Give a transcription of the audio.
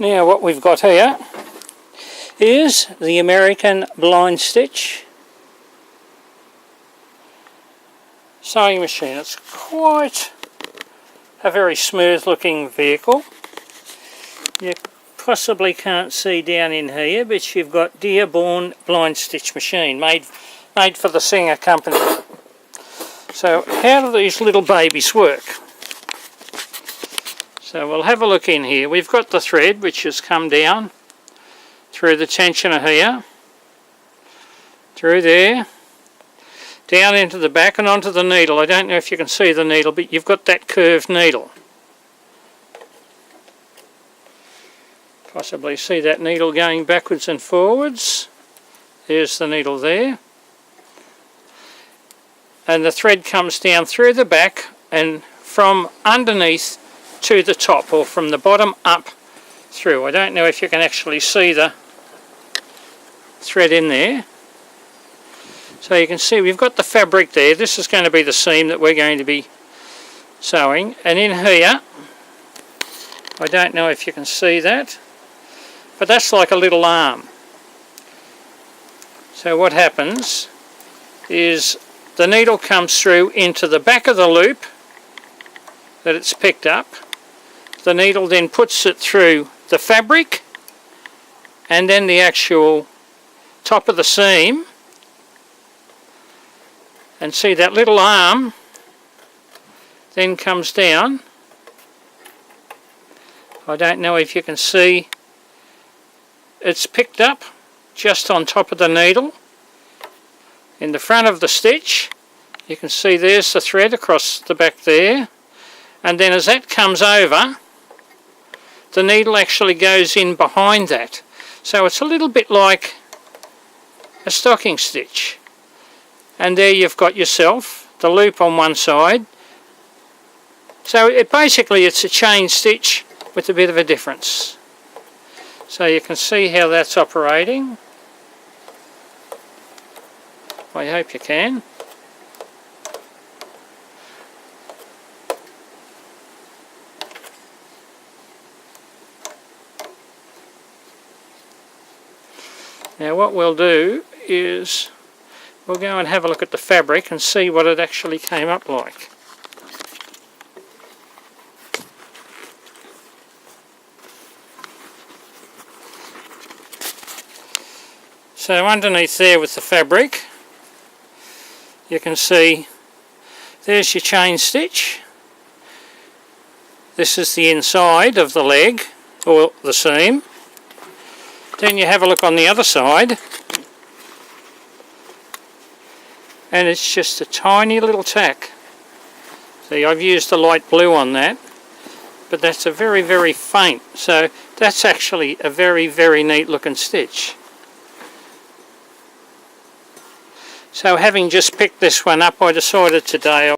Now what we've got here is the American blind stitch sewing machine. It's quite a very smooth looking vehicle. You possibly can't see down in here, but you've got Dearborn blind stitch machine made for the Singer company. So how do these little babies work? So we'll have a look in here. We've got the thread which has come down through the tensioner here, through there, down into the back and onto the needle. I don't know if you can see the needle, but you've got that curved needle. Possibly see that needle going backwards and forwards. There's the needle there. And the thread comes down through the back and from underneath to the top, or from the bottom up through. I don't know if you can actually see the thread in there. So you can see we've got the fabric there. This is going to be the seam that we're going to be sewing. And in here, I don't know if you can see that, but that's like a little arm. So what happens is the needle comes through into the back of the loop that it's picked up. The needle then puts it through the fabric and then the actual top of the seam, and see that little arm then comes down. I don't know if you can see, it's picked up just on top of the needle in the front of the stitch. You can see there's the thread across the back there, and then as that comes over, the needle actually goes in behind that. So it's a little bit like a stocking stitch. And there you've got yourself the loop on one side. So basically it's a chain stitch with a bit of a difference. So you can see how that's operating. I hope you can. Now what we'll do is we'll go and have a look at the fabric and see what it actually came up like. So underneath there with the fabric, you can see there's your chain stitch. This is the inside of the leg, or the seam. Then you have a look on the other side, and it's just a tiny little tack. See, I've used a light blue on that, but that's a very, very faint. So that's actually a very, very neat looking stitch. So having just picked this one up, I decided today